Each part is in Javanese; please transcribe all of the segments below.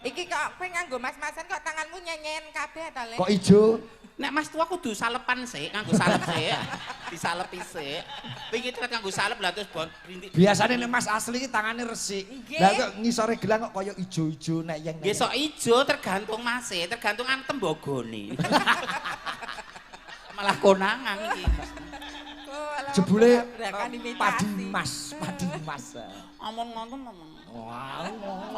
Iki kok kowe nganggo mas-masan kok tanganmu nyenyen kabeh ta, Le? Kok ijo? Nek Mas tua kudu salepan sik, nganggo salep sik. Disalepi sik. Wingi terus nganggo salep lah terus bon rintik. Biasane nek Mas asli iki tangane resik. Lah kok ngisore gelang kok kaya ijo-ijo nek yang. Nggih sok ijo tergantung Mase, tergantung an tembogone. Malah konangan iki. Jebule padi mas. Omong ngono ngomong. Wow.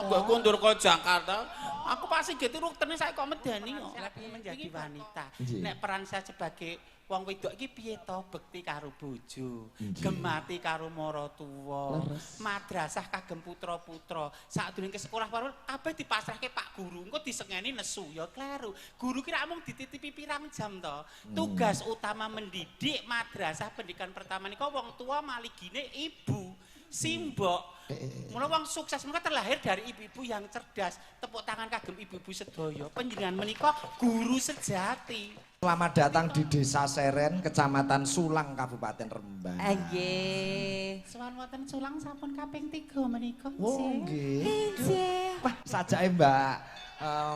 Mbok kondur ke Jakarta. Aku pasti gitu ruktene saya kok medani kok. Menjadi wanita. Nek peran saya sebagai wong wedok iki piye to bekti karo bojo, gemati karo maratuwa, madrasah kagem putra-putra. Sadurunge ke sekolah baru kabeh dipasrahke Pak Guru. Engko disengeni nesu ya kleru. Guru ki rak mung dititipi pirang jam to. Tugas utama mendidik madrasah pendidikan pertama nika wong tua maligine ibu. Simbok. Mula wong sukses mereka terlahir dari ibu-ibu yang cerdas. Tepuk tangan kagem ibu-ibu sedaya. Panjenengan menika guru sejati. Selamat datang di Desa Seren, Kecamatan Sulang, Kabupaten Rembang. Nggih. Sowan wonten Sulang sampun kaping 3 menika. Oh nggih. Nggih. Wah, sajake Mbak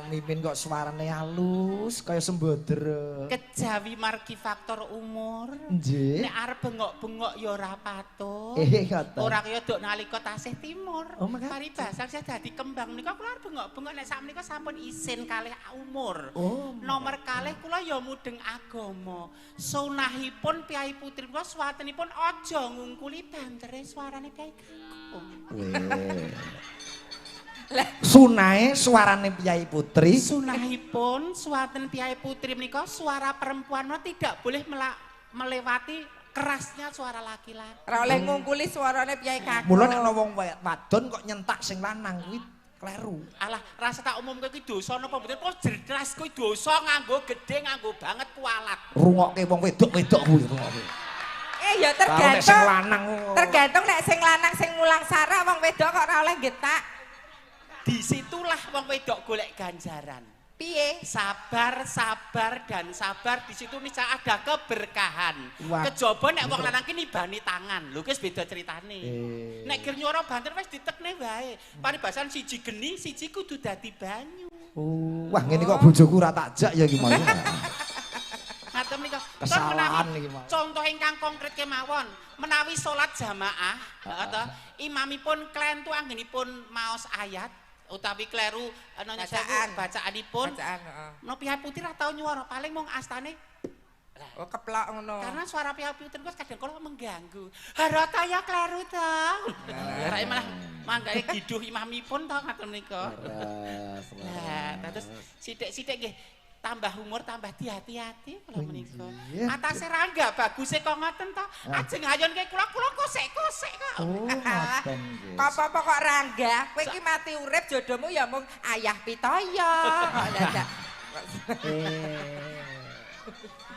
Mimin kok suarane halus kaya sembodra. Kejawi margi faktor umur. Nggih. Nek arep bengok-bengok ya ora patut. Ngoten. Ora kaya dok nalika tasih timur. Oh, makaten. Paribasan saya dadi kembang menika kula arep bengok-bengok nek sakmenika sampun isin kalih umur. Oh. Nomor kalih kula ya mudeng agama. Sunahipun piyai putri kula swatenipun aja ngungkuli bantere suarane piyai kakung. Weh. Sunahe suarane Piyai Putri. Sunahipun suwaten piyai putri menika suara perempuan tidak boleh melewati kerasnya suara laki-laki. Ora oleh ngungkuli suarane Piyai Kakung. Mula nek ana wong wadon kok nyentak sing lanang kuwi kleru. Alah, rasa tak umumke kuwi dosa napa mboten? Kok jelas kuwi dosa nganggo gedhe, nganggo banget kualat. Rungokke wong wedok-wedok kuwi rungokke. Ya Nek sing tergantung. lanang. Tergantung nek sing lanang sing mulang sara wong wedok kok ora oleh getak. Disitulah wong wedok golek ganjaran. Piye? Sabar, sabar dan sabar di situ bisa ada keberkahan. Wah. Kejaba nek wong lanang ki nibani tangan. Lho wis beda ceritane. Nek ger nyuara banter wis ditekne wae. Paribasan siji geni, siji kudu dadi banyu. Oh, wah ngene kok bojoku ora takjak ya iki mau. Ngaten menika. Kesalahan iki mau. Contoh ingkang konkret kemawon, menawi salat jamaah, atau imamipun klentu anggenipun maos ayat utawi kleru nanya bacaanipun. Bacaan, heeh. No pihak putih ra tau nyuara, paling mung astane Oh keplok ngono. karena suara pihak putih kuwi kadang kala mengganggu. Harata ya kleru to. Rai malah manggane giduh imamipun to ngaten menika. Lah, terus sithik-sithik nggih tambah umur tambah hati-hati kula menika. Atase rangga baguse kok ngoten to. Ajeng ayonke kula kosek-kosek kok. Oh, ngoten nggih. Apa-apa kok rangga, kowe iki mati urip jodohmu ya mung ayah pitaya. Kok dadak.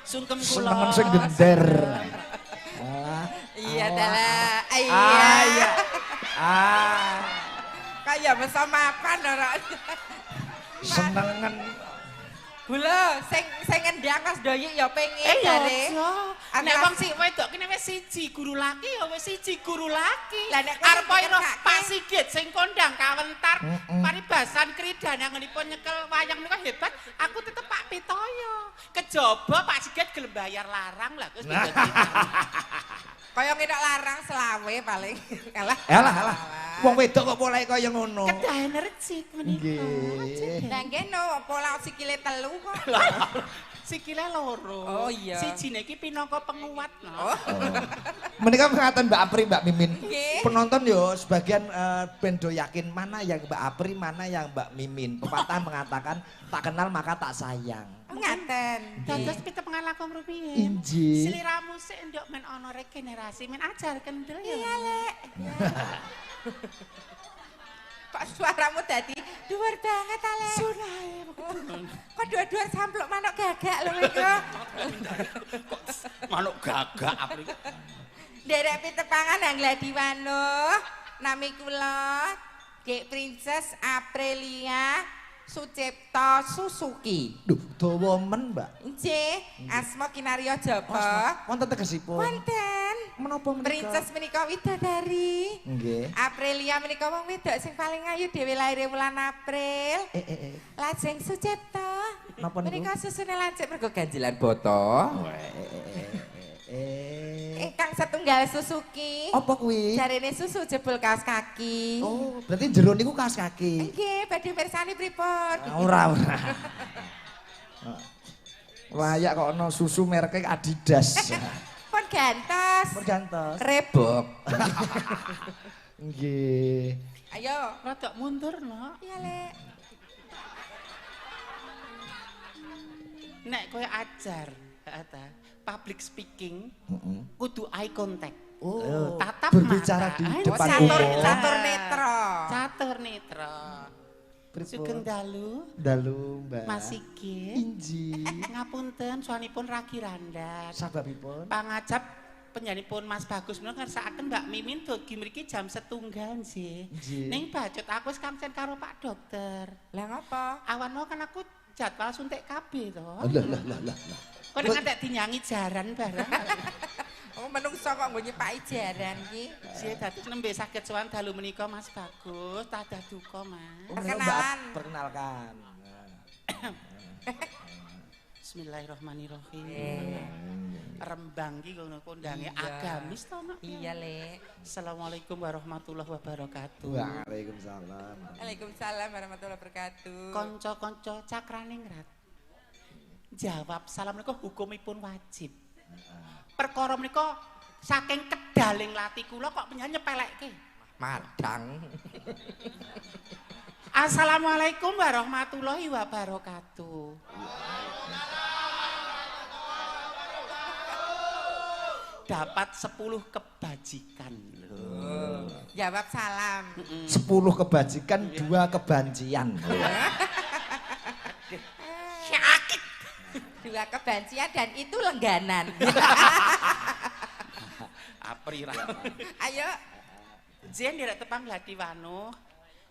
Sungkem kula. Seneng sing gender. Iya dalah. Iya. Iya. Ah, Kaya mesa mapan ora. senengen. Lho, sing ngendang Mas Doyik ya pengen jare. Nek wong sik wedok kene wis siji guru laki ya wis siji guru laki. Lah nek kowe arep ira dikekake. Pak Sigit sing kondang kawentar paribasan kridan yang ngenipun nyekel wayang niku hebat, aku tetep Pak Pitoyo. Kejaba Pak Sigit gelem bayar larang lah wis beda cerita. Kaya ngetok larang selawe paling. Alah. Alah. Wong wedok kok mulai kaya ngono. Kedah energi menika. Nggih. Lah ngene pola sikile telu kok. Sikile loro. Oh, iya. Sijine iki pinangka penguat no. Oh. Menika pengaten Mbak Apri, Mbak Mimin. Nggih. Penonton yo sebagian bendo yakin mana yang Mbak Apri, mana yang Mbak Mimin. Pepatah mengatakan tak kenal maka tak sayang. Ngaten. Dados kita pengalaman rupiah. Inji. Sliramu sik ndok men ana regenerasi men ajarken dhewe ya. Iya, Lek. Kok suaramu dadi dhuwur banget, Ale. Sunae. Kok dhuwur-dhuwur sampluk manuk gagak lho Miko. Manuk gagak apa iki? Derek pitepangan nang Gladi Wanuh. Nami kula Dek Princess Aprilia Sucipto Susuki. Duh, dawa men, Mbak. Nggih, asma kinarya jaba. Wonten tegesipun. Wonten. Menapa menika? Princess menika widodari. Nggih. Aprilia menika wong wedok sing paling ayu dhewe laire wulan April. Lajeng Sucipto. Napa niku? Menika susune lancip mergo ganjilan boto. Ingkang setunggal Suzuki. Apa kuwi? Jarene susu jebul kaos kaki. Oh, berarti jero niku kaos kaki. Nggih, badhe mirsani pripun? Ora. Layak kok ana susu merek Adidas. Pun gantos. Pun gantos. Rebok. Nggih. Ayo. Rada mundur, no. Iya, Lek. Nek kowe ajar, public speaking, kudu eye contact. Oh, tatap berbicara mata. di Ayo, depan catur, umum. catur netra. Catur netra. Sugeng dalu. Dalu, Mbak. Mas Sigit. Inji. Ngapunten, suanipun ragi randhat. Sababipun? Pangajap penyanipun Mas Bagus menika ngersakaken Mbak Mimin dugi mriki jam 1:30 nggih. Ning bacot aku wis kamsen karo Pak Dokter. Lah ngapa? Awan mau kan aku jadwal suntik KB to. Lah. Kok nek ngantek dinyangi jaran bareng. Oh, menungso kok nggo nyepaki jaran iki. Sih dadi nembe saged sowan dalu menika Mas Bagus, tadah duka Mas. Perkenalan. Perkenalkan. Bismillahirrahmanirrahim. Rembang iki ngono kondange agamis to, Nak? Iya, Lek. Assalamualaikum warahmatullahi wabarakatuh. Waalaikumsalam. Waalaikumsalam warahmatullahi wabarakatuh. Kanca-kanca cakraning rat. Jawab salam menika hukumipun wajib. Perkara menika saking kedaling lati kula kok penyanyi nyepelekke. Madang. Assalamualaikum warahmatullahi wabarakatuh. Dapat 10 kebajikan. Jawab salam. 10 kebajikan, 2 kebancian. Sakit. 2 kebancian dan itu lengganan. Aprira. Ayo. Jen nderek tepang Gladi Wanu.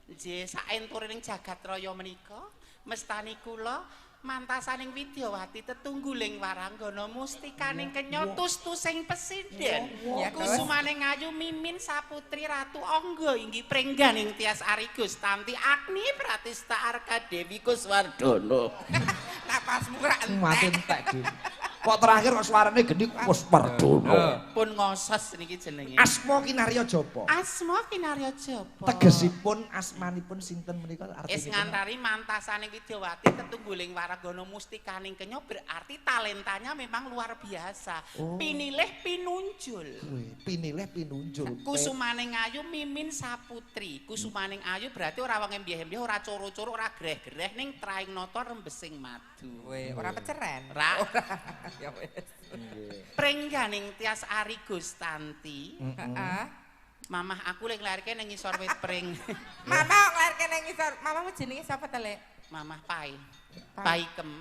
Nggih, saenture ning jagat raya menika mestani kula mantasaning Widyawati tetungguling waranggana mustikaning kenya tustusing presiden. Kusumaning ayu Mimin Saputri Ratu Angga inggih prengganing Tias Arigus Tanti Agni Pratista Arka Dewi Kuswardono. Napasmu ra Mati entek. entek, Dik. Kok terakhir kok suarane gede Kuswardono. Pun ngosos niki jenenge. Asma Kinarya Japa. Asma Kinarya Japa. Tegesipun asmanipun sinten menika Es artinipun? ngantari mantasaning Widyawati tetungguling waragana mustikaning kenya berarti talentanya memang luar biasa. Pinilih pinunjul. Pinilih pinunjul. Kusumaning ayu Mimin Saputri. Kusumaning ayu berarti ora wong embih-embih, ora coro-coro, ora greh-greh ning traing nata rembesing madu. Weh, ora peceren. Ora. Ya wis. Prengganing Tias Arigus Tanti. Heeh. Mamah aku lek nglarike ning ngisor wit pring. Mama nglarke nang ngisor. Mamamu jenenge sapa ta, Lek? Mamah Pai. Paikem.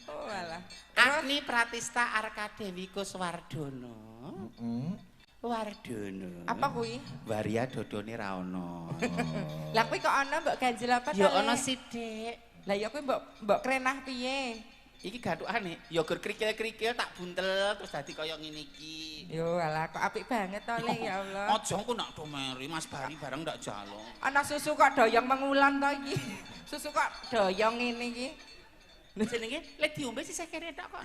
Oh, alah. Agni Pratista Arka Dewi Kuswardono. Wardono. Apa kuwi? Waria dodone ra ono. Lah kuwi kok ana mbok ganjel apa ta? Ya Lek? ono sithik. Lah ya kuwi mbok krenah piye? Iki gathukane ya gur krikil-krikil tak buntel terus dadi kaya ngene iki. Yo alah kok apik banget to, Lek, ya Allah. Aja engko nak domeri Mas Bari bareng ndak jalo. Ana susu kok doyong mengulan to iki. Susu kok doyong ngene iki. Jenenge lek diombe sisih kene tok kok.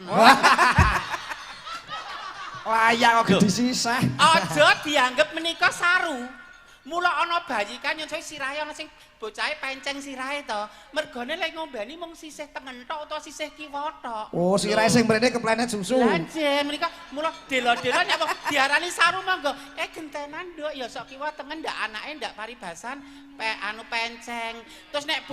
Layak kok gede sisih. Aja dianggep menika saru. Mula ana bayi kan yen sirahe ana sing bocahe penceng sirahe to. Mergone lek ngombani mung sisih tengen tok utawa sisih kiwa tok. Oh, sirahe sing mrene keplenet susu. Lah jen menika mula delo-delo nek diarani saru monggo. Gentenan nduk ya sok kiwa tengen ndak anake ndak paribasan anu penceng. Terus nek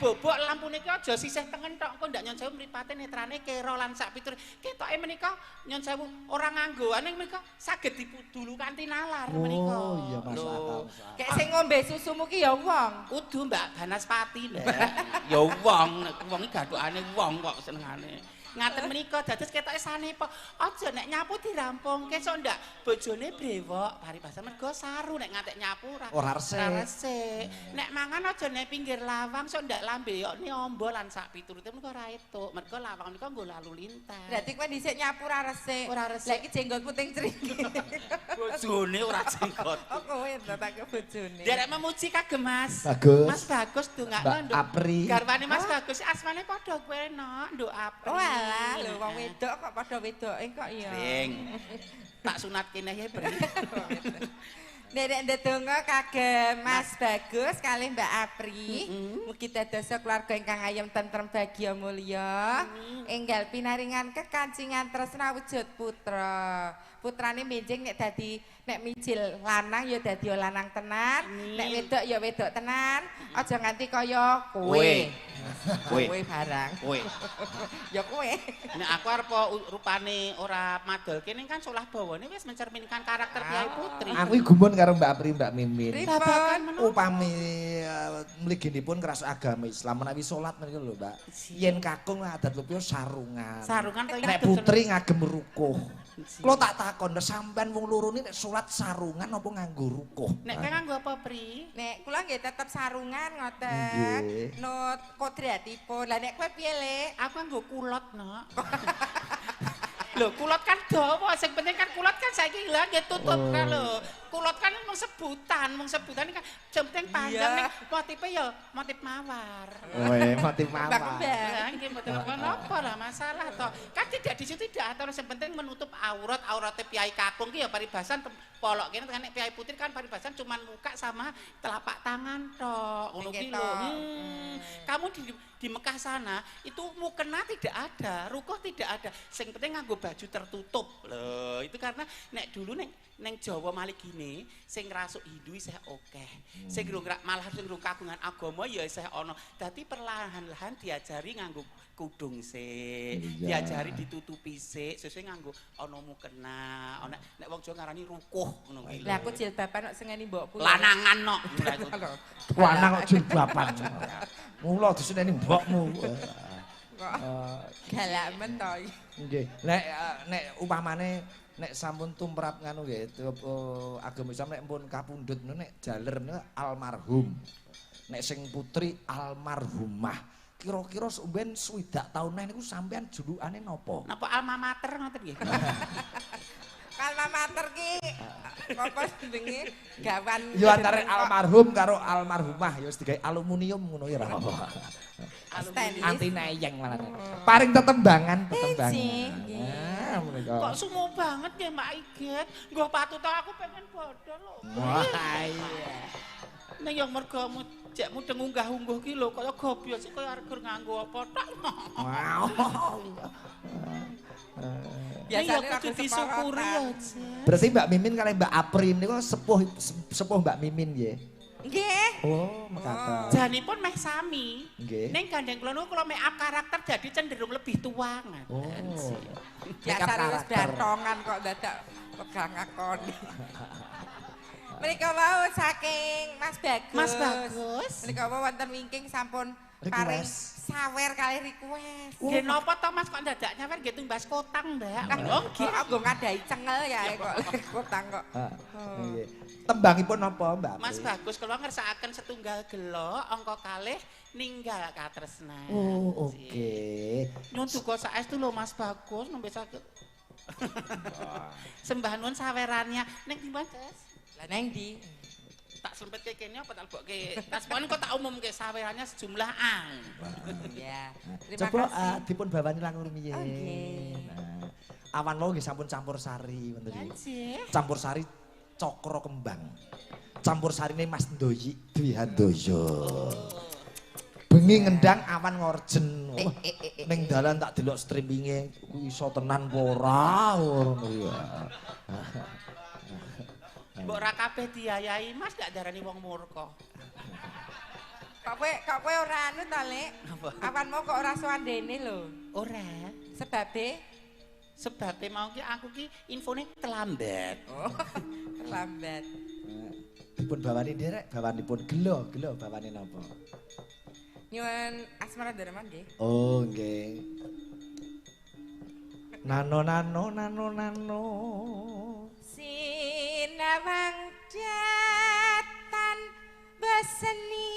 bobok lampune ki aja sisih tengen tok kok ndak nyon sewu mripate netrane kira lan sak pitur. Ketoke menika nyon sewu ora nganggo ning menika saged dipudulu kanthi nalar menika. Oh, iya masuk akal. Kayak sing ngombe susumu ki ya wong. Kudu Mbak Banaspati, Mbak. Ya wong, nek wong iki gathukane wong kok senengane. Ngaten menika dados ketoke sanepa. Aja nek nyapu dirampungke sok ndak bojone brewok, paribasan mergo saru nek ngantek nyapu Ora resik. Nek mangan aja nek pinggir lawang sok ndak lambeyokne ombo lan sak piturute mergo ora etuk. Mergo lawang niku nggo lalu lintas. Berarti kowe dhisik nyapu ora resik. Ora resik. Lah iki jenggot puting cringkit. Bojone ora jenggot. Oh kowe tak bojone. Derek memuji kagem Mas. Bagus. Mas bagus Mbak ndongakno. Apri. Garwane Mas bagus asmane padha kowe nok, Nduk Apri. Oh alah, lho wong wedok kok padha wedoke kok ya. Sing. Tak sunat kene ya, Bri. Nek ndedonga kagem Mas Bagus kalih Mbak Apri. Mugi dadosa keluarga ingkang ayem tentrem bagya mulya. Enggal pinaringan kekancingan tresna wujud putra. Putrane benjing nek dadi nek mijil lanang ya dadi lanang tenan, nek wedok ya wedok tenan. Aja nganti kaya kowe. Kowe barang. Kowe. Ya kowe. Nek aku arep rupane ora madol kene kan solah bawane wis mencerminkan karakter Kyai Putri. Aku iki gumun karo Mbak Apri, Mbak Mimin. Pripun? Upami mliginipun keras agama Islam menawi salat menika lho, Mbak. Yen kakung adat lupiyo sarungan. Sarungan to Nek putri ngagem rukuh. Kulo tak takon, sampean wong loro nek salat sarungan apa nganggo rukuh? Nek kowe nganggo apa, Pri? Nek kula nggih tetep sarungan ngoten. Nggih. Nut kodratipun. Lah nek kowe piye, Lek? Aku nganggo kulot, Nok. Lho, kulot kan dawa, sing penting kan kulot kan saiki lha nggih tutup kan lho. Kulot kan mung sebutan kan sing penting panjang ning motife ya motif mawar. Weh, motif mawar. Lah nggih mboten apa lah masalah to. Kan tidak di situ tidak atur sing penting menutup aurate Kyai Kakung ki ya paribasan polok kene tekan nek Kyai Putri kan paribasan cuman muka sama telapak tangan tok. Ngono ki lho. Kamu di Mekah sana itu mukena tidak ada, rukuh tidak ada. Sing penting nganggo baju tertutup. Loh, itu karena nek dulu neng Jawa malih gini sing ngrasuk Hindu isih akeh. Sing malah sing kagungan agama ya isih ana. Dadi perlahan-lahan diajari nganggo kudung sik, diajari ditutupi sik, sesuk nganggo ana mukena. Ana nek wong Jawa ngarani rukuh ngono kuwi. Lah aku jilbaban kok sengeni mbokku. Lanangan nok. Lanang kok jilbaban. Mula diseneni mbokmu. Kok galak men to. Nggih. Nek upamane nek sampun tumrap nganu nggih agama Islam nek pun kapundhut nek jaler almarhum. Nek sing putri almarhumah. Kira-kira sampeyan 60 taun niku sampeyan julukane napa? Napa alma mater ngoten nggih? Alma mater ki apa jenenge gawan. Ya antara almarhum karo almarhumah ya wis digawe aluminium ngono ya ora apa. Anti neyeng malah. Paring tetembangan. Ah, menika. Kok sumo banget ya Mbak Iget. Nggo patut aku pengen bodho lho. Wah iya. Ning yo mergo jek mudeng unggah-ungguh ki lho kaya gobyo sik kaya arep nganggo apa tok. Wow. Biasane aku disyukuri ya. Berarti Mbak Mimin kali Mbak Apri niku sepuh Mbak Mimin nggih. Nggih. Oh, mekaten. Janipun meh sami. Nggih. Ning gandeng kula niku kula make up karakter jadi cenderung lebih tuangan. Oh. Biasane wis bantongan kok dadak pegang akoni. Menika wau saking Mas Bagus. Mas Bagus. Menika wau wonten wingking sampun paring sawer kali request. Nggih napa to Mas kok dadak nyawer nggih tumbas kotang, Mbak. Oh nggih, aku ngadai cengel ya kok kotang kok. Nggih. Tembangipun napa, Mbak? Mas Bagus kula ngersakaken setunggal gelo angka kalih ninggal katresnan. Oh, oke. Nyun duka saestu lho Mas Bagus nembe saged. Sembah nuwun sawerannya ning timbang Ces. Lah neng ndi? Tak sempet kene apa tak lebokke. Tas pon kok tak umumke sawerannya sejumlah ang. Ya. Terima Coba kasih. dipun bawani langkung rumiyin. Nggih. Awan lo nggih sampun campur sari wonten iki. Nggih. Campur sari cokro kembang. Campur sarine Mas Ndoyi Dwi Handoyo. Bengi ngendang awan ngorjen. Ning dalan tak delok streaminge kuwi iso tenan apa ora ngono ya. Mbok ora kabeh diayahi Mas gak darani wong murka. Kok kowe ora anu to, Lek? Awanmu kok ora suwandene lho. Ora. Sebabe Mau ki aku ki infone terlambat. oh, terlambat. Dipun bawani nderek, bawanipun gelo bawane napa? Nyuwun asmara Daraman nggih. Oh, nggih. Nano nano nano nano. Sinawang jatan beseni.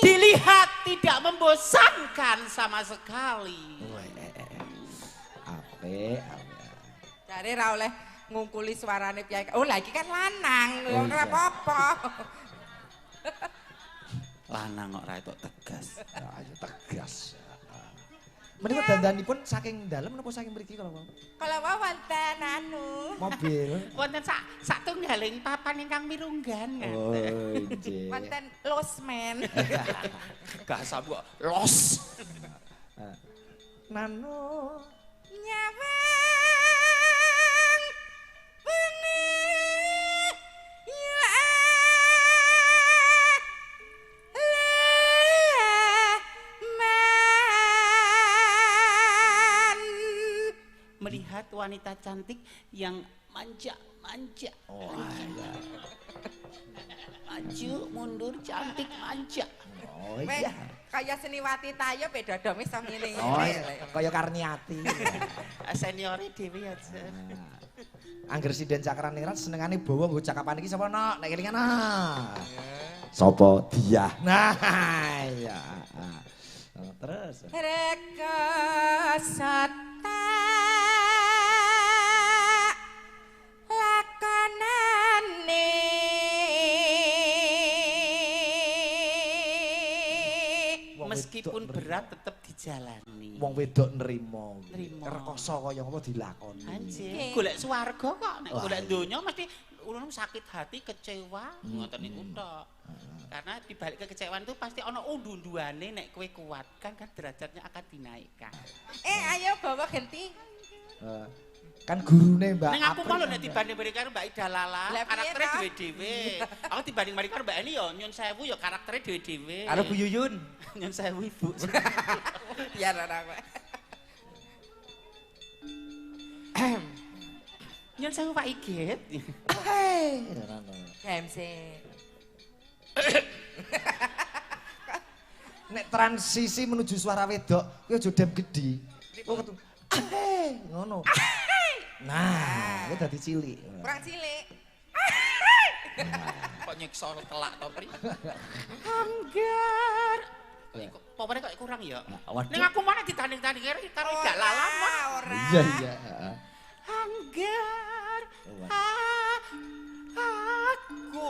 Dilihat tidak membosankan sama sekali. Apik. Jare ra oleh ngungkuli suarane piyai. Oh, lagi kan lanang, ora apa-apa. Lanang kok ra itu tegas. Ayo tegas. Menika dandanipun saking dalem napa saking mriki kalau? Kalau wonten anu. Mobil. Wonten sak tunggaling papan ingkang mirunggan Oh, ngaten. nggih. Wonten losmen. Gak sabu los. Nano. Nyawang bengi ya man. Melihat wanita cantik yang manja-manja. Oh, iya. Maju mundur cantik manja. Oh iya. Kaya Seniwati Tayo beda dom iso ngene. Oh, kaya Karniati. Seniore dhewe aja. Angger sinden Cakraningrat senengane bawa nggo cakapan iki sapa nok? Nek kelingan sapa dia? Nah, iya. Terus. Reka sata lakonane Meskipun berat tetap dijalani. Wong wedok nrimo. Nrimo. Rekoso kaya apa dilakoni. Anjir, golek swarga kok nek golek donya mesti ulun sakit hati, kecewa, ngoten niku tok. Karena di balik kekecewaan itu pasti ana undu-unduane nek kowe kuat kan derajatnya akan dinaikkan. Ayo bawa genti. Kan gurune Mbak. Ning aku malah nek dibanding-banding karo Mbak Ida Lala, Lah, piye karaktere toh? dhewe-dhewe. Aku dibanding-banding karo Mbak Eni ya nyun sewu ya karaktere dhewe-dhewe. Karo Bu Yuyun. Nyun sewu Ibu. Biar ora kowe. Nyun sewu Pak Igit. KMC. Nek transisi menuju suara wedok, kuwi aja dem gedhi. Oh, ketu. Ngono. Nah, kuwi dadi cilik. Kurang cilik. Kok nyiksa telak to, Pri? Angger. Kok popone kok kurang ya? Waduh. Ning aku mana ditanding-tanding karo Ida Lala mah. Ora. Iya, iya. Angger. Aku.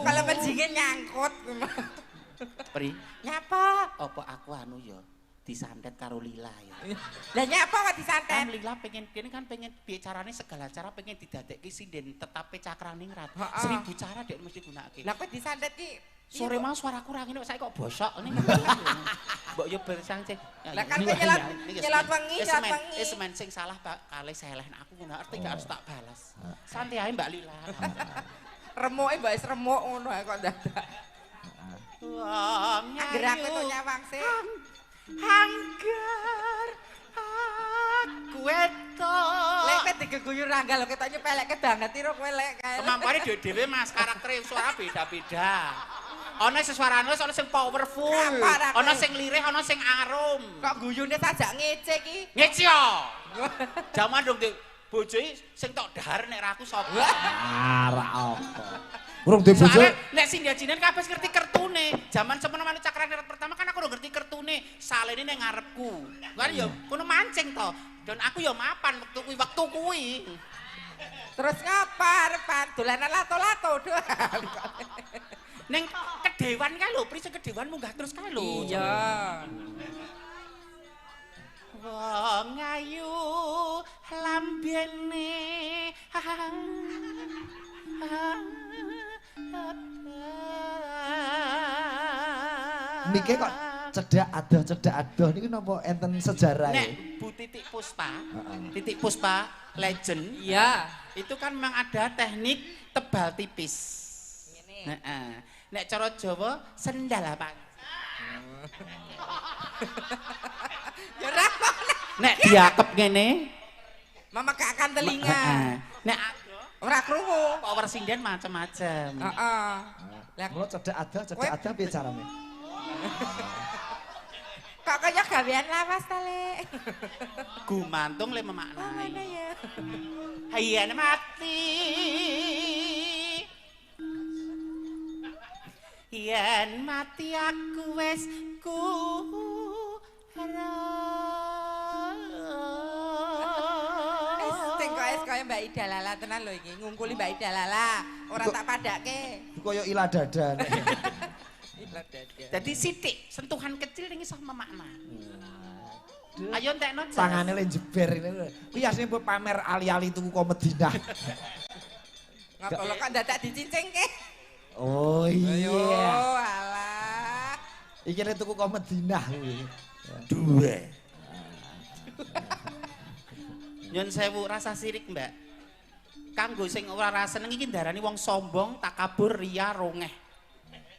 Kalau menjingin nyangkut. Pri, Nyapa? apa aku anu ya disantet karo Lila ya. Lah nyapa kok Kan disantet? Lila pengen kene kan pengen bicarane segala cara pengen didadekke sinden tetapi Cakraningrat. Heeh. 1000 cara dek mesti gunakake. Lah kok disantet ki? Sore mau suaraku ra ngene kok saiki kok bosok ngene. Mbok yo bersang cek. Lah kan kowe nyelot wengi, nyelot wengi. Semen sing salah kali seleh aku ngerti gak harus tak balas. Santai ae Mbak Lila. Remuke mbak wis remuk ngono ae kok dadak. Wong Gerak itu nyawang sih. Angger aku etok. Lek kowe digeguyur rangga lho ketok nyepelek kedanget iro kowe lek kae. Kemampuane dhewe-dhewe Mas, karakter suara beda-beda. Ana sing suarane ana sing powerful, Apa, ana sing lirih, ana sing arum. Kok guyune sajak ngece ki? Ngecio. Jaman dong di bojoe sing tok dahar nek ra aku sapa. Arek apa? Urung duwe bojo. Soale nek Sindiajinan kabeh ngerti kertune. Jaman semono manut Cakraningrat pertama kan aku udah ngerti kertune. Salene ning ngarepku. Kan ya kono mancing to. Dan aku ya mapan waktu kuwi. Terus ngapa arepan dolanan lato-lato doan. Ning kedewan kae lho, pri sing kedewan munggah terus kae lho. Iya. Wong ayu lambene. Niki kok cedak adoh niki napa enten sejarahe? Nek Bu Titik Puspa, Titik Puspa legend. Iya. Itu kan memang ada teknik tebal tipis. Ngene. Heeh. Nek cara Jawa sendal apa? Ya ora kok. Nek diakep ngene, Memekakan telinga. heeh. Nek ado, Ora krungu. power sinden macem-macem. Heeh. Lah Mulo cedak adoh piye carane? kok kok kaya gawean lawas ta, Lek? Gumantung le memaknai. Ngono ya. Hayan mati. Yen mati aku wis Sing kok kaya Mbak Ida Lala tenan lho iki, ngungkuli Mbak Ida Lala. Ora tak padake. Kaya ila dada. Jadi sithik sentuhan kecil ning iso memakna. Ayo entekno Tangane le jeber ini lho. Kuwi asline mbok pamer ali-ali tuku komedinah. Ngapa lho kok dadak dicincingke? Oh iya. Oh alah. Iki le tuku komedinah kuwi. Dua. Nyun sewu rasa sirik, Mbak. Kanggo sing ora seneng iki ndarani wong sombong, takabur, riya, rongeh.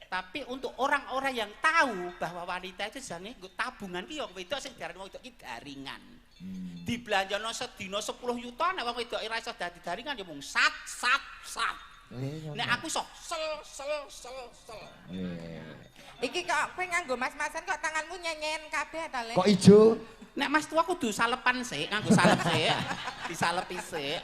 Tapi untuk orang-orang yang tahu bahwa wanita itu jane tabungan ki ya wedok sing diarani wong wedok ki daringan. Dibelanjano sedina 10 juta nek wong wedok ora iso dadi daringan ya mung sat. Nek aku iso sel. Iki kok kowe nganggo mas-masan kok tanganmu nyenyen kabeh ta, Lek? Kok ijo? Nek Mas tua kudu salepan sik, nganggo salep sik. Disalepi sik.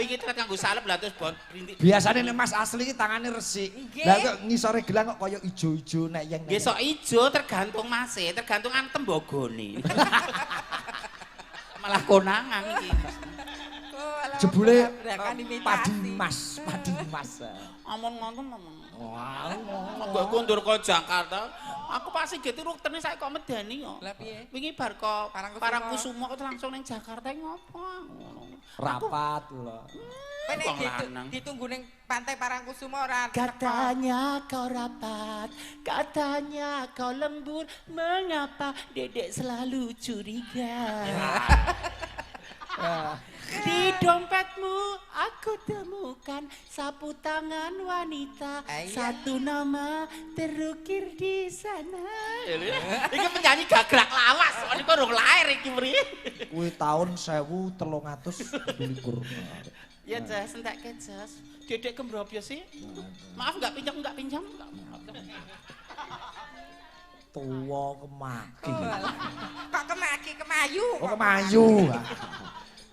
Wingi tekan nganggo salep lha terus bon rintik. Biasane nek Mas asli iki tangane resik. Lah kok ngisore gelang kok kaya ijo-ijo nek yang. Nggih sok ijo tergantung Mase, tergantung an tembogone. Malah konangan iki. Jebule padi mas. Omong ngoten ngomong. Wah, Mbok kondur ke Jakarta, aku pasti gitu ruktene saya kok medani kok. Lah piye? Wingi bar kok Parangkusumo kok langsung ning Jakarta ngopo? rapat lho. Kowe nek ditunggu ning pantai Parangkusumo ora. Katanya kau rapat, katanya kau lembur, mengapa Dedek selalu curiga? Di dompetmu aku temukan sapu tangan wanita, satu nama terukir di sana. Iki penyanyi gagrag lawas, niku urung lair iki mriki. Kuwi taun 1321. Ya Jas, entekke Jas. Dedek kembrobyo sih? Maaf enggak pinjam. Tuwa kemaki. Kok kemaki kemayu? Oh kemayu.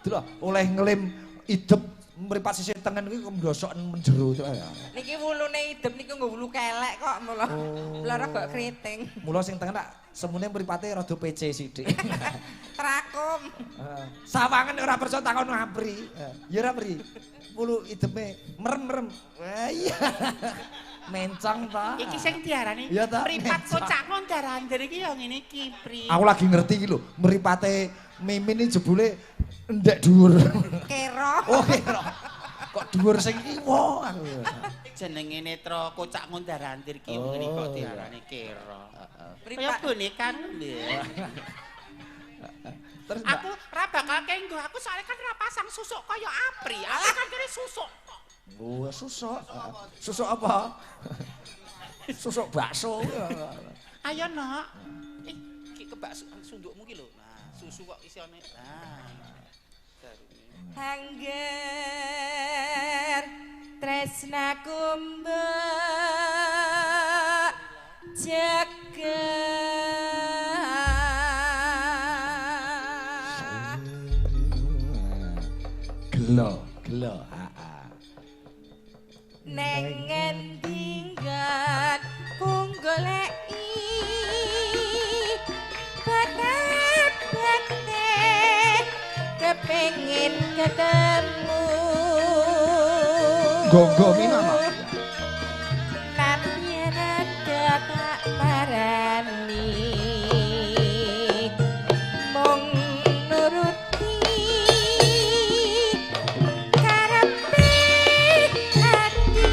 Delok oleh ngelim idep mripat sisih tengen iki kemdosok menjero to ya. Niki wulune idep niku nggo wulu kelek kok mula. Lara kok kriting. Mula sing tengen tak semune mripate rada PC sithik. Trakum. Sawangen ora percaya takon ngapri. Ya ora pri. Wulu idepe merem-merem. Wah iya. Mencong ta. Iki sing diarani mripat kocak ngondaran iki ya ngene iki, Pri. Aku lagi ngerti iki lho, mripate Mimin iki jebule ndek dhuwur. Kero. Oh, kero. Kok dhuwur sing kiwa aku. Jenenge netra kocak ngondarandir iki ngene kok diarani kero. Kaya boneka lho. Terus aku ora bakal kenggo, aku soalnya kan ora pasang susuk kaya Apri. Aku kan kene susuk. Oh, susuk. Susuk apa? Susuk bakso. Ayo, Nak. Iki kebakso sundukmu ki lho. Nah, susu kok isine. Nah. Angger tresnaku mbak jaga gelo neng ngendi kung goleki bete kepengin ketemu gonggongi nama namanya nada tak parani mong nuruti karepe hati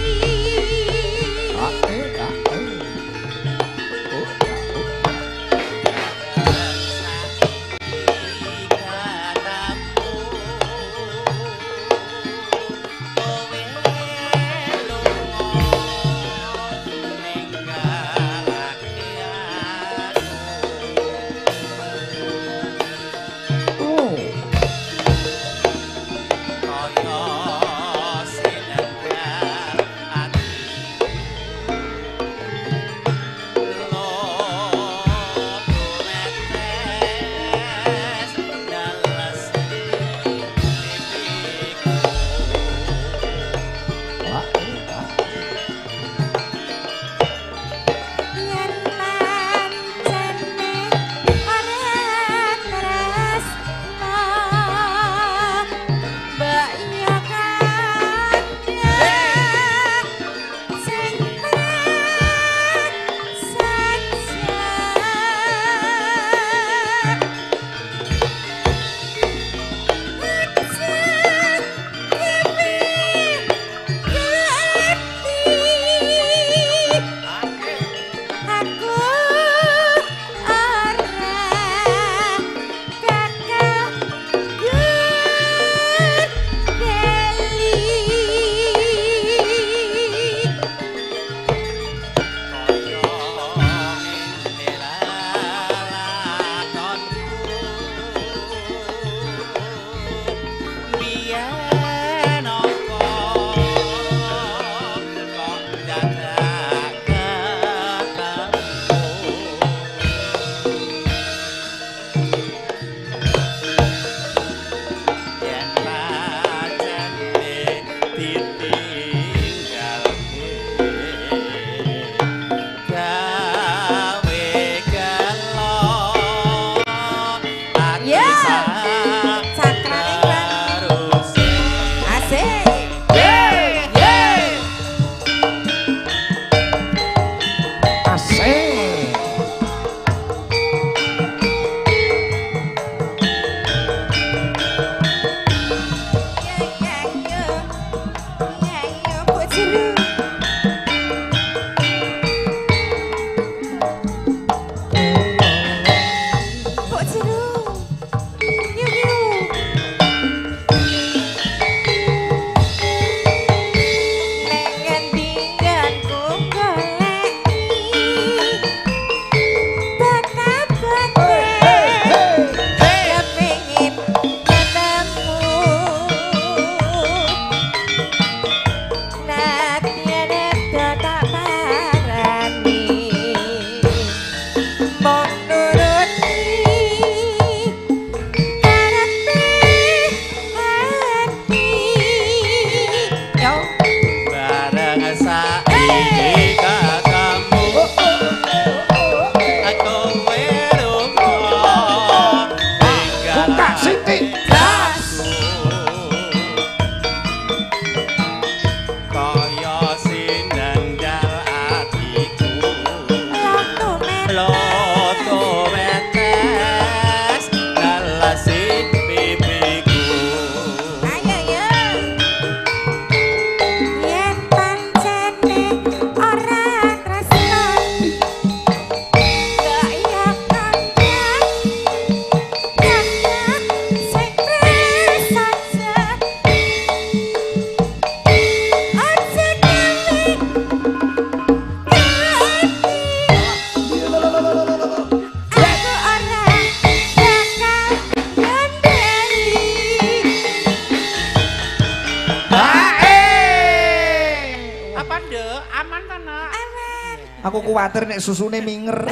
lho, aman ta, Nak? Aman. Aku kuwatir nek susune minger.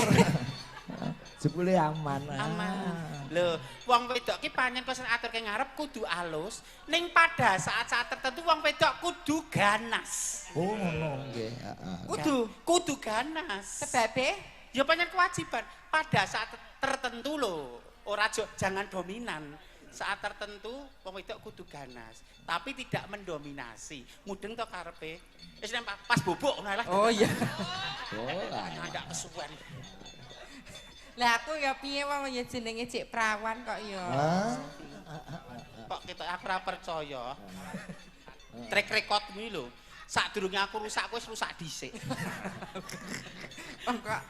Jebule aman. Aman. Lho, wong wedok ki pancen pesen aturke ngarep kudu alus, ning pada saat-saat tertentu wong wedok kudu ganas. Oh, ngono nggih, heeh. Kudu ganas. Sebabe Ya pancen kewajiban pada saat tertentu lho, ora jangan dominan. Saat tertentu wong wedok kudu ganas, tapi tidak mendominasi. Mudeng to karepe. Wis pas bubuk ngono lah. Oh iya. Oh, Ndak kesuwen. Lah aku ya piye wong ya jenenge Cik Prawan kok ya. Kok ketok aku ora percaya. Track record kuwi lho. Sadurunge aku rusak kowe wis rusak dhisik. Kok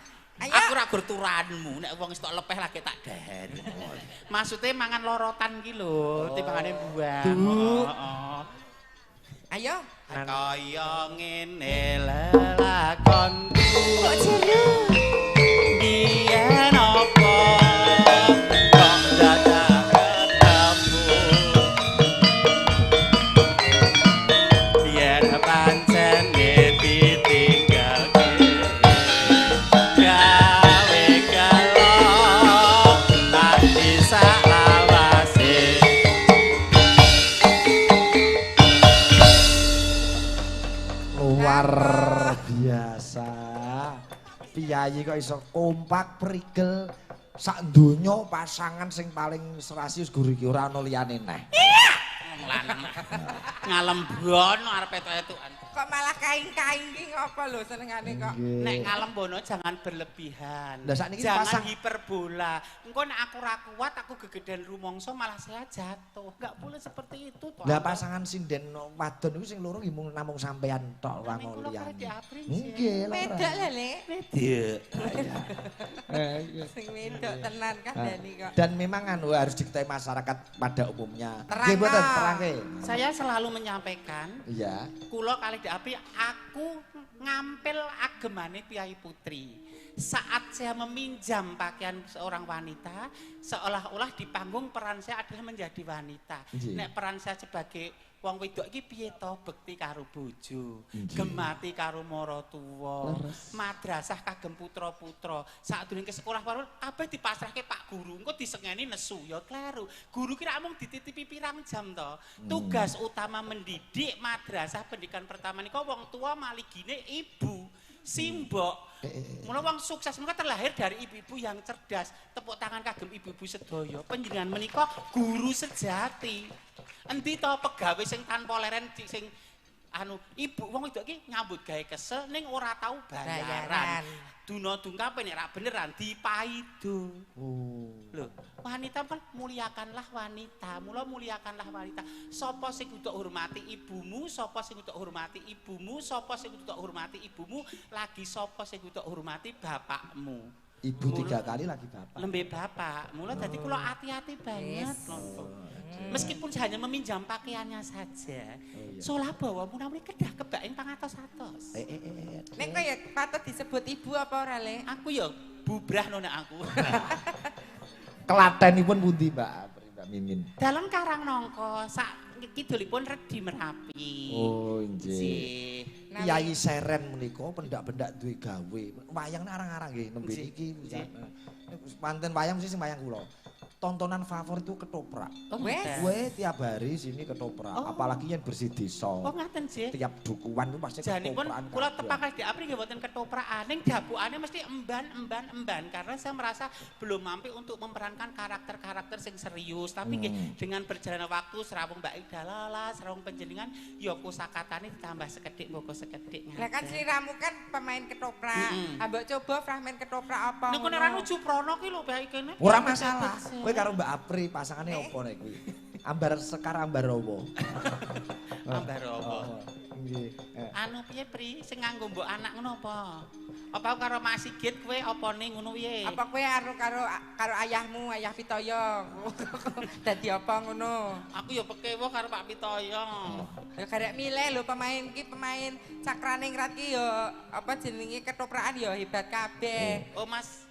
ayo. Aku ora berturanmu, nek wong wis tok lepeh lagi tak dahari. Maksudnya mangan lorotan ki lho, timbangane buang. Heeh. Ayo. Kaya ngene lelakonku. Kok jero? Biyen apa kok dadak ketemu. Biyen pancen ditinggalke. Gawe galak tak bisa lawase. luar biasa. Piyayi kok iso kompak prigel sak donya pasangan sing paling serasius guru iki ora ana liyane neh. Lanang ngalembon arep etuk-etukan. Kok malah kain-kain ki ngopo lho senengane kok. Nek ngalembono jangan berlebihan. Lah sakniki jangan pasang hiperbola. Engko nek aku ra kuat aku gegedan rumangsa malah saya jatuh. Enggak boleh seperti itu toh. lah pasangan sinden wadon iku sing loro nggih mung namung sampean tok ora ngono liyane. Nggih lho. Wedok lho, Lek. Iya. Sing wedok tenan kan Dani kok. Dan memang anu harus diketahui masyarakat pada umumnya. Terang, Nggih mboten Kak. terangke. Saya selalu menyampaikan Iya. kula kali Apri aku ngampil agemane Piyai Putri. Saat saya meminjam pakaian seorang wanita, seolah-olah di panggung peran saya adalah menjadi wanita. Nek peran saya sebagai wong wedok iki piye to bekti karo bojo, gemati karo maratuwa, madrasah kagem putra-putra. Sadurunge sekolah baru kabeh dipasrahke Pak Guru, engko disengeni nesu ya kleru. Guru ki rak mung dititipi pirang jam to. Tugas utama mendidik madrasah pendidikan pertama nika wong tua maligine ibu. Simbok. Mula wong sukses menika terlahir dari ibu-ibu yang cerdas. Tepuk tangan kagem ibu-ibu sedaya. Panjenengan menika guru sejati. Endi to pegawe sing tanpa leren sing anu ibu wong wedok iki nyambut gawe kesel ning ora tau bayaran. Duna dungkape nek ra beneran dipaido. Oh. Lho, wanita kan muliakanlah wanita. Mula muliakanlah wanita. Sapa sing kudu hormati ibumu, sapa sing kudu hormati ibumu, sapa sing kudu hormati ibumu, lagi sapa sing kudu hormati bapakmu. Ibu mula, 3 kali lagi bapak. Lembe bapak. Mula dadi kula hati-hati banget lho. Meskipun hanya meminjam pakaiannya saja. Solah bawa munawari kedah kebaing pangatos-atos. Nek kok ya patut disebut ibu apa ora, Le? Aku ya bubrah nek aku. Kelatenipun pundi, Mbak Mimin? Dalam Karang Nongko sak kidulipun Redi Merapi. Oh, nggih. Piyai Seren menika pendak-pendak duwe gawe. Wayang arang-arang nggih nembe iki. Panten wayang mesti sing wayang kula. Tontonan favorit itu ketoprak. Oh, gue tiap hari sini ketoprak. Oh. Apalagi yang bersih desa. Oh, ngaten sih. Tiap dukuhan itu pasti ketoprakan. Kula tepak di Apri nggih mboten ketoprakan. Ning dabukane mesti emban karena saya merasa belum mampu untuk memerankan karakter-karakter sing serius. Tapi nggih dengan berjalannya waktu serawung Mbak Ida Lala, serawung panjenengan ya kosakatane ditambah sekedhik mboko sekedhik. Lah kan sliramu kan pemain ketoprak. Mbok coba fragmen ketoprak apa? Nek ora nuju prono ki lho bae kene. Ora masalah. Kowe karo Mbak Apri pasangane opo nek kuwi? Ambar Sekar Ambar Rawa. Ambar Rawa. Nggih. Anu piye Pri sing nganggo mbok anak ngono apa? Apa karo Mak Sigit kowe opone ngono piye? Apa kowe karo ayahmu, Ayah Pitoyo? Dadi apa ngono? Aku ya pekewo karo Pak Pitoyo. Ya karek milih lho pemain Cakraningrat ki ya apa jenenge ketoprakan ya hebat kabeh. Oh Mas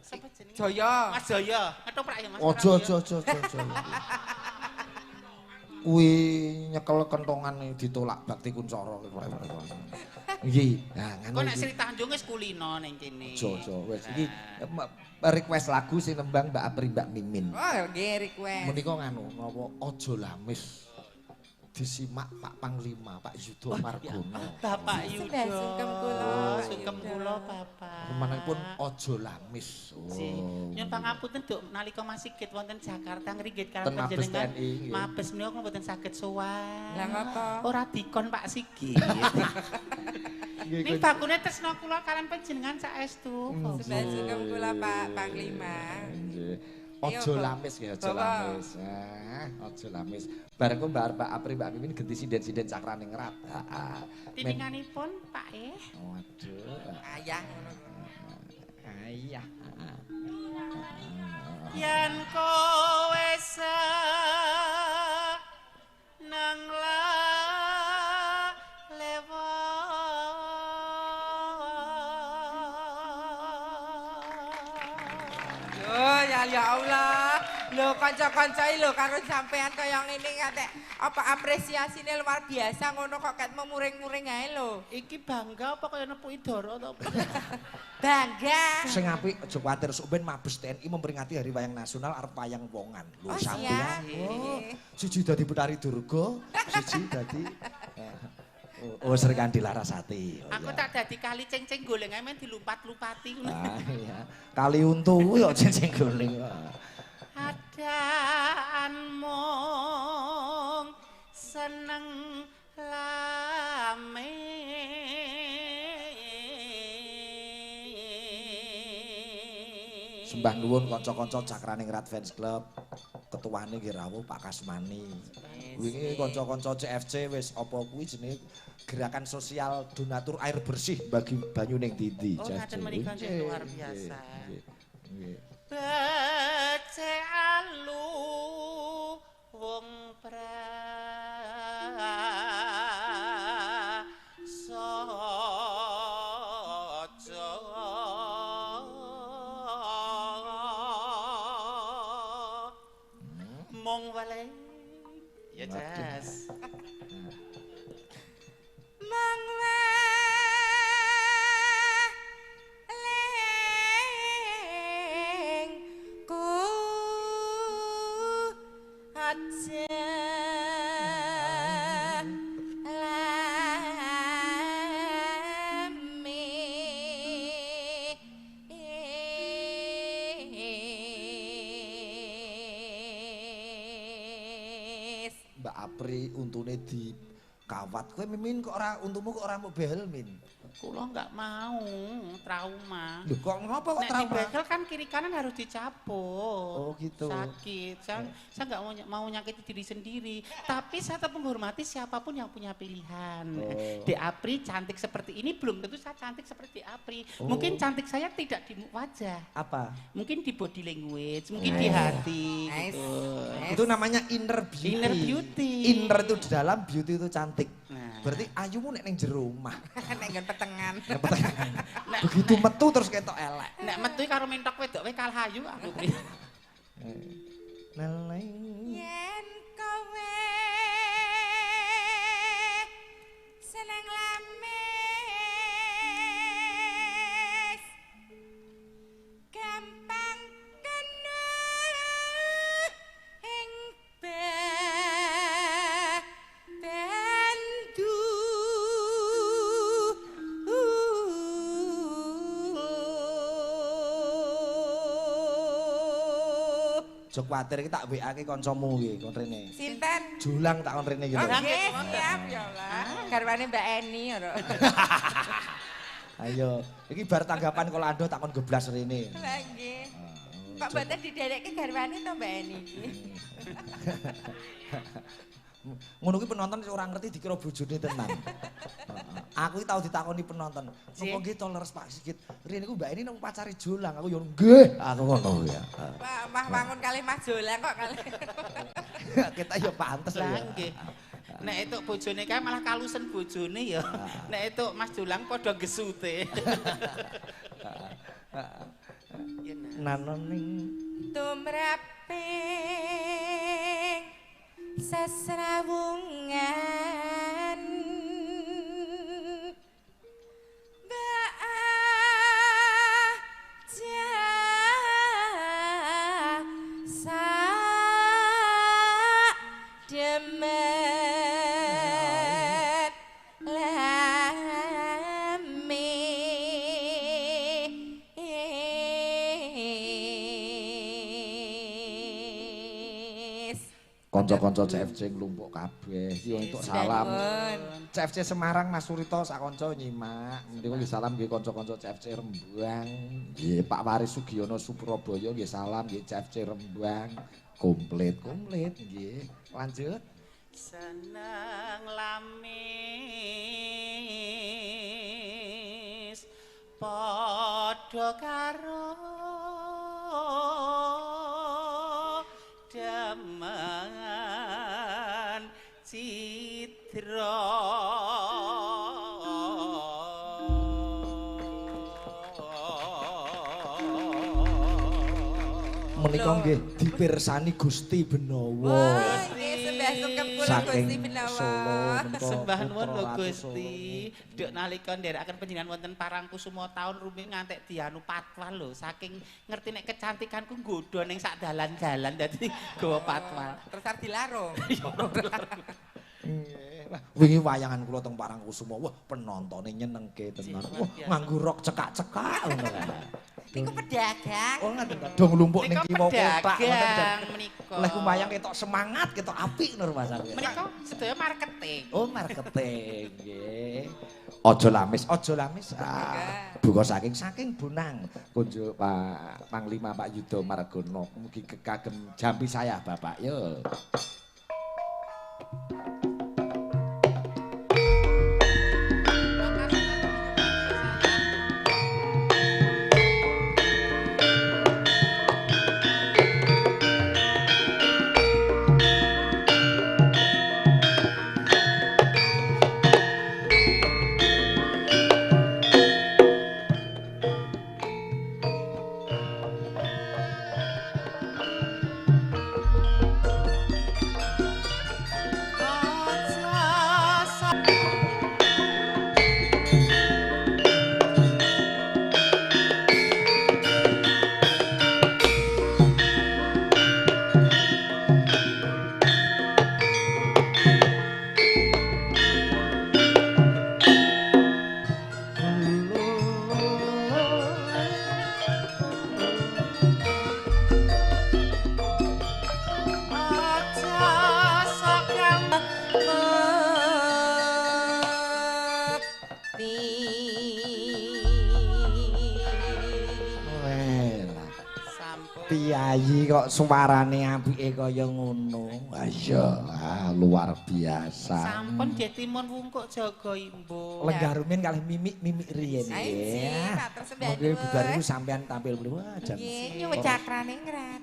sapa jenenge? Jaya. Mas Jaya. Ketoprak ya Mas. Ojo. Kuwi nyekel kentongan ditolak Bakti Kuncoro. Nggih. Nah, Kok nek Sri Tanjung wis kulino ning kene. Aja wis iki request lagu sing nembang Mbak Apri Mbak Mimin. Oh, nggih request. Menika nganu napa aja lamis. Disimak Pak Panglima, Pak Yudha Margono. Bapak Yuda. Sungkem kula. Sungkem kula Bapak. Remanipun aja lamis. Nyun pangapunten Duk nalika masih sigit wonten Jakarta ngringgit Ten kalian Mabes panjenengan. TNI, nggih. Mabes menika mboten saged sowan. Lah ngapa? Ora dikon Pak Sigit. Ning bakune tresna kula kalian panjenengan saestu. Sungkem kula Pak Panglima. Nggih. Aja lamis ya, aja lamis. Aja lamis. Bareng ku Mbak Apri Mbak Mimin genti sinden-sinden cakrane ngrat. Titinganipun Pak Waduh. Ayah ngono. Ayah. Yen kowe seneng Ya Allah. Lho kanca-kanca lho karo sampean kaya ngene kate apa apresiasine luar biasa ngono kok ket memuring-muring ae lho. Iki bangga apa kaya nepuki dara to? Bangga. Sing apik aja kuwatir sok ben Mabes TNI memperingati Hari Wayang Nasional arep wayang wongan. Lho Oh, sampeyan. siap. Siji dadi Betari Durga, siji dadi Oh, Sri Kandi Larasati. Aku tak dadi kali ceng-ceng goleng ae men dilumpat-lumpati ngono. Ah iya. Kali untu kuwi kok ceng goleng. Adaan mung seneng lamis. Sembah nuwun kanca-kanca Cakraning Rat Fans Club. Ketuane nggih rawuh Pak Kasmani. Wingi kanca-kanca CFC wis apa kuwi jenenge gerakan sosial donatur air bersih bagi banyu ning Didi. Oh, ngaten menika luar biasa. Nggih. Becek alu wong prasaja mung wale ya jas Mong ku aja lamis. Mbak Apri untune di kawat. Kowe Mimin kok ora untumu kok ora mau behel Min. kula nggak mau trauma. Lho kok ngapa kok Nek trauma? dibekel kan kiri kanan harus dicapuk. Oh, gitu. Sakit. Saya nggak mau nyakiti diri sendiri. Tapi saya tetap menghormati siapapun yang punya pilihan. Oh. Di Apri cantik seperti ini belum tentu saya cantik seperti Apri. Oh. Mungkin cantik saya tidak di wajah. Apa? Mungkin di body language, mungkin di hati. Nice. Gitu. Itu namanya inner beauty. Inner beauty. Inner itu di dalam, beauty itu cantik. Nah. Berarti ayumu nek ning jero omah. Nek nggon petengan. Begitu metu terus ketok elek. Nek metu karo mentok wedok wae kalah ayu aku. Neleng. Yen kowe seneng lamis gampang kena ing bandu Aja kuwatir iki tak WA-ke kancamu iki kon rene. Sinten? Julang tak kon rene iki Oh, lho. nggih, siap ya Allah. Garwane Mbak Eni ora. Ayo, iki bar tanggapan kalau ando tak kon geblas rene. Lah nggih. Kok mboten diderekke garwane to Mbak Eni iki? Ngono kuwi penonton ora ngerti dikira bojone tenan. Aku iki tau ditakoni penonton. Apa nggih to leres Pak Sigit? Rene ku Mbak Eni nang pacare Julang. Aku yo nggih. Aku ngono ya. Wah, Mah wangun kali Mas Jolang kok kali. Kita yo pantes Lah ya. nggih. Nek itu bojone kae malah kalusen bojone ya. Nek itu Mas Dulang padha gesute. Nanoning Tumraping sesrawungan Kanca-kanca CFC nglumpuk kabeh. Yo entuk salam. CFC Semarang Mas Surito sak kanca nyimak. Mendika nggih salam nggih kanca-kanca CFC Rembang. Nggih Pak Waris Sugiono Suprabaya nggih salam nggih CFC Rembang. Komplit nggih. Lanjut. Seneng lamis padha karo demen citra Menika nggih dipirsani Gusti Benawa. Saking Solo sembah nuwun lho Gusti. Duk nalika nderekaken panjenengan wonten Parangkusuma taun rumiyin ngantek dianu patwal lho. Saking ngerti nek kecantikanku nggodha ning sak dalan-dalan dadi gawa patwal. Terus arep dilarung. Wingi wayangan kula teng Parangkusuma, wah penontone nyenengke tenan. Wah nganggo rok cekak-cekak ngono kan. Niku pedagang. Oh ngaten ta, do nglumpuk ning kiwa kotak Pedagang menika. Lek kumbayang ketok semangat, ketok apik nur Mas. Menika sedaya marketing. Oh marketing nggih. Aja lamis. Buka saking Bonang. Kunjuk Pak Panglima Pak Yudha Margono. Mugi kagem jampi saya Bapak. Yo. Piyayi kok suarane apike kaya ngono. Iya, luar biasa. Sampun nggih timun wungkuk jaga imbu. Lenggah rumin kalih mimik riyen Ayo, ya. tak terus mbak Monggo bubar niku sampean tampil mriku. Nggih, nyuwun cakrane ngrat.